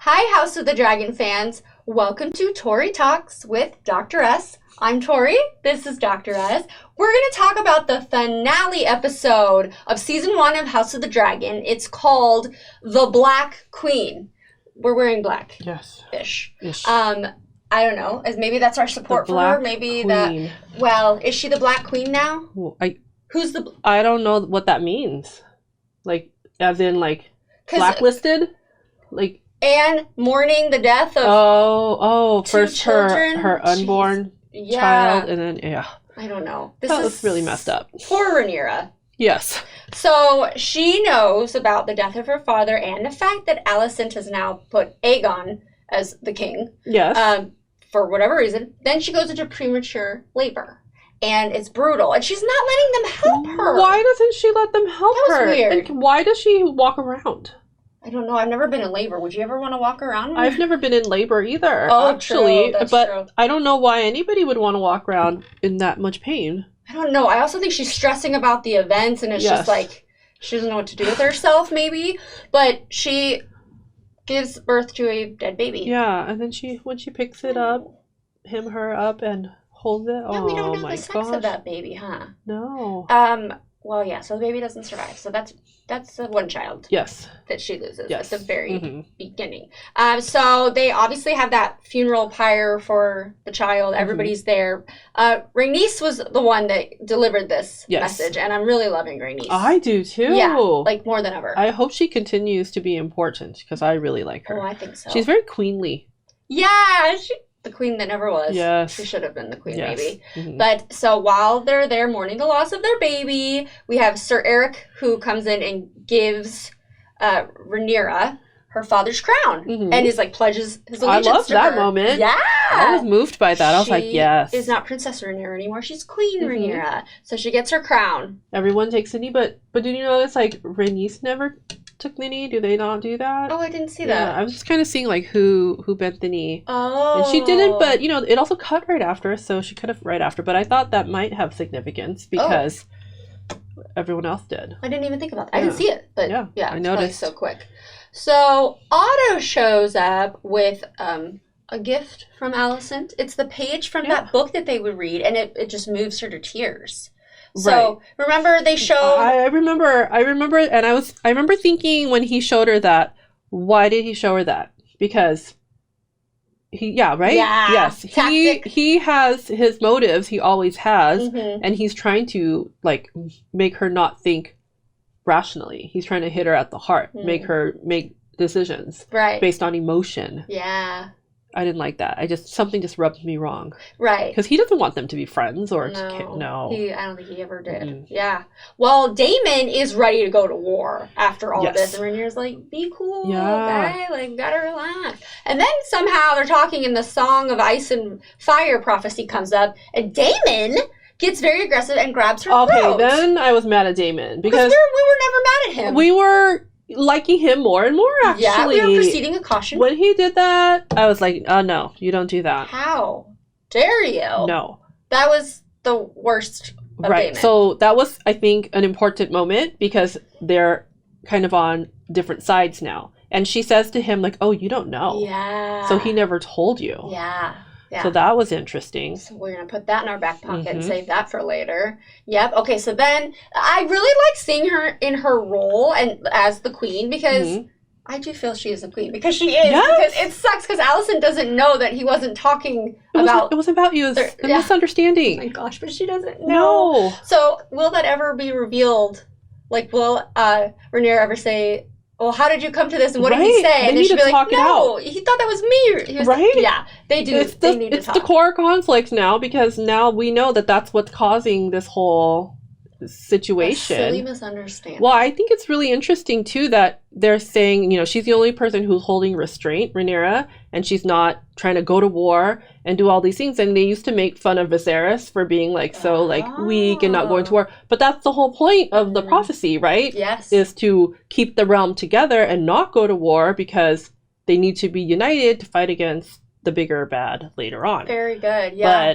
Hi, House of the Dragon fans. Welcome to Tori Talks with Dr. S. I'm Tori. This is Dr. S. We're going to talk about the finale episode of Season 1 of House of the Dragon. It's called The Black Queen. We're wearing black. Yes. Ish. Ish. I don't know. As maybe that's our support for her. Maybe queen. that. Well, is she the Black Queen now? Well, Who's the? I don't know what that means. Like, as in, like, blacklisted? Like. And mourning the death of first children. her unborn child, and then I don't know. That was really messed up. Poor Rhaenyra. Yes. So she knows about the death of her father and the fact that Alicent has now put Aegon as the king. Yes. For whatever reason. Then she goes into premature labor. And it's brutal. And she's not letting them help her. Why doesn't she let them help her? That was weird. And why does she walk around? I don't know. I've never been in labor. Would you ever want to walk around? I've never been in labor either, actually. True. That's true. I don't know why anybody would want to walk around in that much pain. I don't know. I also think she's stressing about the events, and it's just like she doesn't know what to do with herself, maybe. But she gives birth to a dead baby. Yeah, and then when she picks it up, her up, and holds it. Yeah, we don't know the sex of gosh. that baby, huh? No. Well, yeah, so the baby doesn't survive. So that's the one child. Yes. That she loses yes. at the very beginning. So they obviously have that funeral pyre for the child. Everybody's there. Rhaenys was the one that delivered this message, and I'm really loving Rhaenys. I do too. Yeah, like more than ever. I hope she continues to be important because I really like her. Oh, I think so. She's very queenly. Yeah, the queen that never was. Yes. She should have been the queen, maybe. Mm-hmm. But so while they're there mourning the loss of their baby, we have Sir Eric who comes in and gives Rhaenyra her father's crown. And is like pledges his allegiance to her. I love that moment. Yeah. I was moved by that. I was like, yes. She is not Princess Rhaenyra anymore. She's Queen Rhaenyra. So she gets her crown. Everyone takes a knee, but did you notice like Rhaenys never took the knee? Do they not do that? Oh, I didn't see that. I was just kind of seeing like who bent the knee. Oh. And she didn't, but it also cut right after, so she could have right after. But I thought that might have significance because everyone else did. I didn't even think about that. I didn't see it, but yeah I noticed so quick. So Otto shows up with a gift from Alicent. It's the page from that book that they would read, and it just moves her to tears. So remember they showed. I remember, and I remember thinking when he showed her that. Why did he show her that? Because yes, he has his motives. He always has, and he's trying to like make her not think rationally. He's trying to hit her at the heart, make her make decisions based on emotion. Yeah. I didn't like that. Something just rubbed me wrong. Right. Because he doesn't want them to be friends or no. I don't think he ever did. Yeah. Well, Daemon is ready to go to war after all this. And Rhaenyra's like, be cool, guy. Like, gotta relax. And then somehow they're talking and the Song of Ice and Fire prophecy comes up. And Daemon gets very aggressive and grabs her throat. Okay, then I was mad at Daemon. Because we were never mad at him. We were liking him more and more, actually. Yeah, we were proceeding a caution. When he did that, I was like, oh, no, you don't do that. How dare you? No. That was the worst of Daemon. So that was, I think, an important moment because they're kind of on different sides now. And she says to him, like, oh, you don't know. Yeah. So he never told you. Yeah. Yeah. So that was interesting. So we're going to put that in our back pocket and save that for later. Yep. Okay, so then I really like seeing her in her role and as the queen because I do feel she is a queen because she is. Yes. Because it sucks because Alicent doesn't know that he wasn't talking about... It was about you. It's a misunderstanding. Oh my gosh, but she doesn't know. No. So will that ever be revealed? Like, will Rhaenyra ever say... Well, how did you come to this? And what did he say? And then she'll be like, no, he thought that was me. He was yeah, they do. They need to talk. It's the core conflict now because now we know that that's what's causing this whole situation. A silly misunderstanding. Well, I think it's really interesting, too, that they're saying, she's the only person who's holding restraint, Rhaenyra, and she's not trying to go to war and do all these things. And they used to make fun of Viserys for being, weak and not going to war. But that's the whole point of the prophecy, right? Yes. Is to keep the realm together and not go to war because they need to be united to fight against the bigger bad later on. Very good, yeah.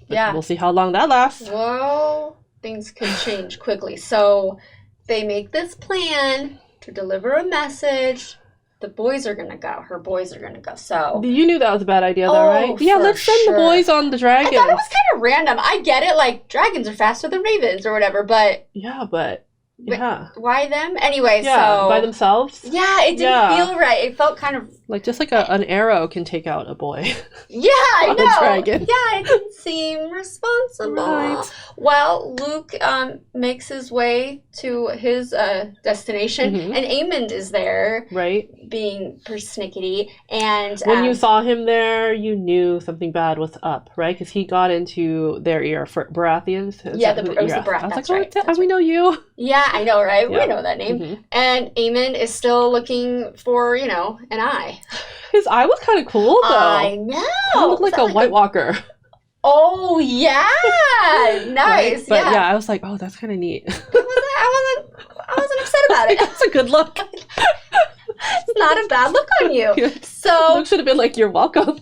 But we'll see how long that lasts. Whoa. Things can change quickly. So they make this plan to deliver a message the boys are going to go. Her boys are going to go. So you knew that was a bad idea, though, right? Yeah, let's send the boys on the dragons. I thought it was kind of random. I get it. Like, dragons are faster than ravens or whatever, but... Yeah, but... Yeah. Why them? Anyway, so... by themselves? Yeah, it didn't feel right. It felt kind of... Like, just like an arrow can take out a boy. Yeah, I know. A dragon. Yeah, it didn't seem responsible. Right. Well, Luke makes his way to his destination, and Aemond is there. Right. Being persnickety. And when you saw him there, you knew something bad was up, right? Because he got into their ear for Baratheons. Yeah, it was the Baratheons. I was like, we know you. Yeah, I know, right? Yeah. We know that name. And Aemond is still looking for, an eye. His eye was kind of cool, though. I know. He looked like a White Walker. Oh, yeah. Nice. Right? But yeah, I was like, oh, that's kind of neat. I wasn't upset about it. That's a good look. It's not a bad look on you. So Luke should have been like, you're welcome.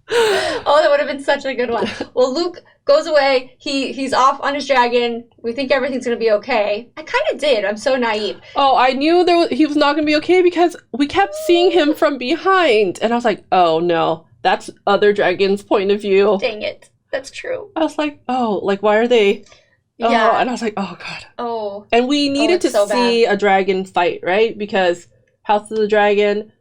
Oh, that would have been such a good one. Well, Luke goes away. He's off on his dragon. We think everything's going to be okay. I kind of did. I'm so naive. Oh, I knew he was not going to be okay because we kept seeing him from behind. And I was like, oh, no. That's other dragon's point of view. Dang it. That's true. I was like, oh, like, why are they... Oh, yeah. And I was like, oh, God. Oh. And we needed to see a dragon fight, right? Because House of the Dragon,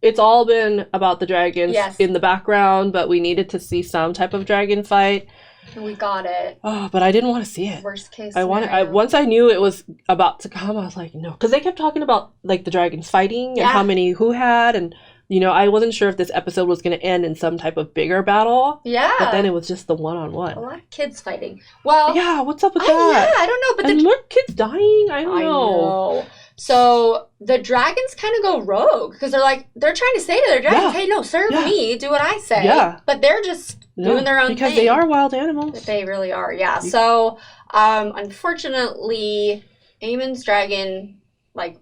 it's all been about the dragons in the background, but we needed to see some type of dragon fight. And we got it. Oh, but I didn't want to see it. Worst case scenario. Once I knew it was about to come, I was like, no. Because they kept talking about, like, the dragons fighting and how many who had. And, I wasn't sure if this episode was going to end in some type of bigger battle. Yeah. But then it was just the one-on-one. A lot of kids fighting. Well. Yeah, what's up with that? Yeah, I don't know. But more kids dying? I don't know. So the dragons kind of go rogue because they're trying to say to their dragons, hey, no, serve me, do what I say. Yeah. But they're just doing their own thing. Because they are wild animals. They really are, yeah. So, unfortunately, Aemon's dragon,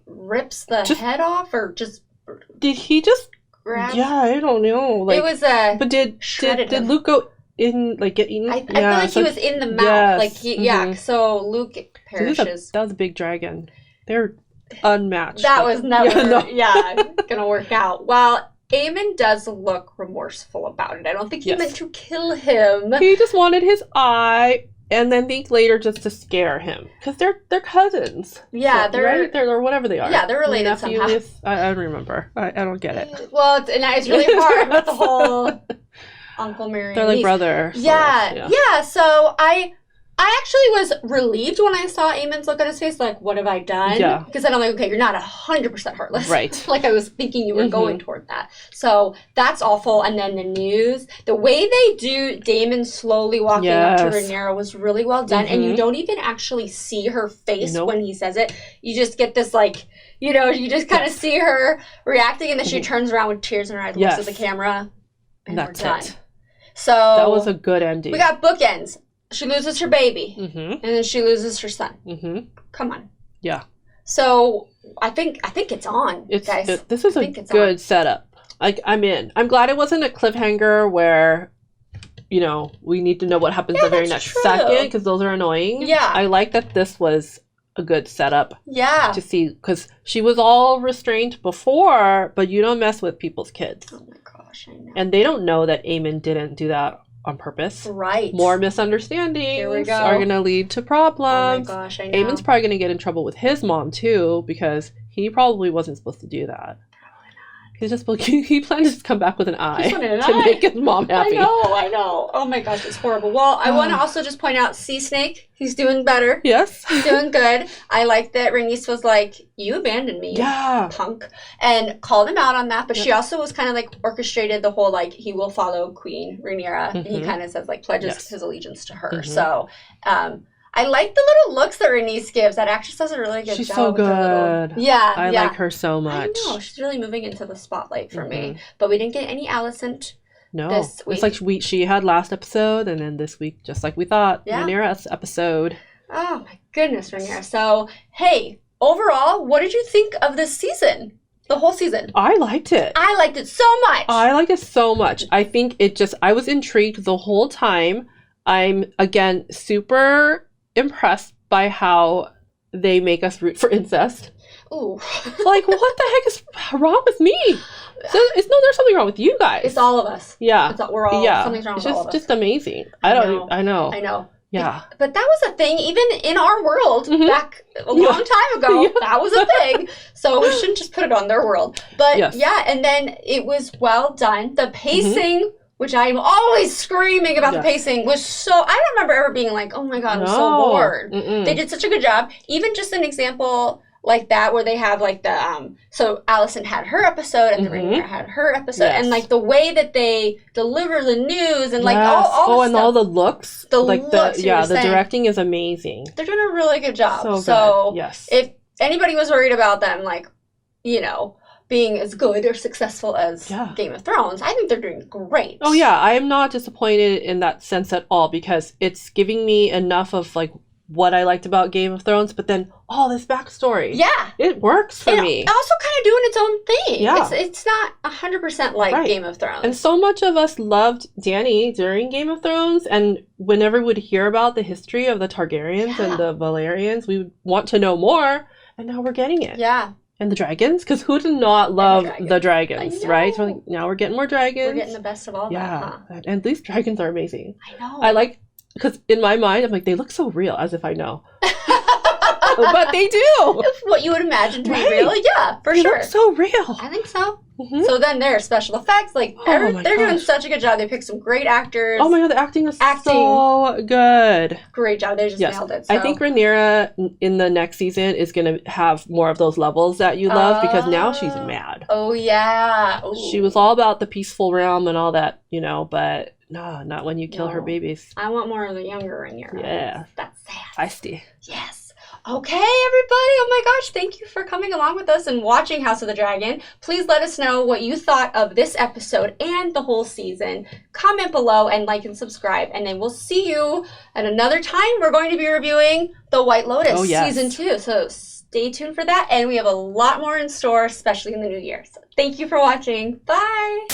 rips the head off or just... Did he just... grab? Yeah, I don't know. It was But did Luke go in, get eaten? I feel like he was in the mouth. Yes. So Luke perishes. That was a big dragon. They're unmatched. That was never, gonna work out. Well, Aemond does look remorseful about it. I don't think he meant to kill him. He just wanted his eye, and then think later just to scare him. Because they're cousins. Yeah, so, right? They're whatever they are. Yeah, they're related somehow. I don't remember. I don't get it. Well, it's really hard with the whole Uncle Mary. They're like brothers. Yeah. So I actually was relieved when I saw Aemon's look on his face, like, what have I done? Yeah. Because then I'm like, okay, you're not 100% heartless. Right. Like I was thinking you were going toward that. So that's awful. And then the news, the way they do Daemon slowly walking up to Rhaenyra was really well done. And you don't even actually see her face when he says it. You just get this, you just kind of see her reacting, and then she turns around with tears in her eyes, looks at the camera, and that's we're done. It. So that was a good ending. We got bookends. She loses her baby, and then she loses her son. Come on. Yeah. So I think it's on, guys. This is a good setup. I'm in. I'm glad it wasn't a cliffhanger where, we need to know what happens the very next second, because those are annoying. Yeah. I like that this was a good setup. Yeah. To see, because she was all restrained before, but you don't mess with people's kids. Oh my gosh, I know. And they don't know that Aemon didn't do that on purpose. Right. More misunderstandings are going to lead to problems. Oh my gosh, I know. Aemon's probably going to get in trouble with his mom too, because he probably wasn't supposed to do that. He's just he planned to just come back with an eye to make his mom happy. I know. Oh my gosh, it's horrible. Well, I want to also just point out Sea Snake. He's doing better. Yes. He's doing good. I like that Rhaenys was like, you abandoned me, you punk. And called him out on that. But she also was kind of orchestrated the whole he will follow Queen Rhaenyra. And he kind of says pledges his allegiance to her. So, I like the little looks that Rhaenys gives. That actress does a really good job. She's so good. I like her so much. I know. She's really moving into the spotlight for me. But we didn't get any Alicent this week. It's like she had last episode, and then this week, just like we thought, Rhaenyra's episode. Oh my goodness, Rhaenyra. So, hey, overall, what did you think of this season? The whole season. I liked it. I liked it so much. I liked it so much. I think I was intrigued the whole time. I'm, again, super impressed by how they make us root for incest. Ooh. Like, what the heck is wrong with me? So there's something wrong with you guys. It's all of us. Yeah. We're all, something's wrong with all of us. It's just amazing. I know. Yeah. But that was a thing, even in our world, back a long time ago, that was a thing. So we shouldn't just put it on their world. But and then it was well done. The pacing, which I'm always screaming about the pacing, was so, I don't remember ever being like, oh my God, I'm so bored. They did such a good job. Even just an example like that where they have like the so Allison had her episode and the Rhaenyra had her episode and like the way that they deliver the news and like all and all the looks, the directing is amazing. They're doing a really good job. So if anybody was worried about them like being as good or successful as Game of Thrones, I think they're doing great. Oh yeah, I am not disappointed in that sense at all because it's giving me enough of like what I liked about Game of Thrones, but then all this backstory. Yeah. It works for me. Also kind of doing its own thing. Yeah. It's not 100% like Game of Thrones. And so much of us loved Dany during Game of Thrones, and whenever we'd hear about the history of the Targaryens and the Valerians, we would want to know more, and now we're getting it. Yeah. And the dragons, because who did not love the dragons, right? So like, now we're getting more dragons. We're getting the best of all that, huh? And these dragons are amazing. I know. I like, because in my mind, I'm like, they look so real, as if I know. But they do. It's what you would imagine to be real. Yeah, for sure. They look so real. I think so. So then there's special effects. Like, they're doing such a good job. They picked some great actors. Oh my God, the acting is so good. Great job. They just nailed it. So. I think Rhaenyra in the next season is going to have more of those levels that you love because now she's mad. Oh, yeah. Ooh. She was all about the peaceful realm and all that, but no, not when you kill her babies. I want more of the younger Rhaenyra. Yeah. That's sad. Feisty. Yes. Okay, everybody. Oh my gosh. Thank you for coming along with us and watching House of the Dragon. Please let us know what you thought of this episode and the whole season. Comment below and like and subscribe. And then we'll see you at another time. We're going to be reviewing The White Lotus Season 2. So stay tuned for that. And we have a lot more in store, especially in the new year. So thank you for watching. Bye.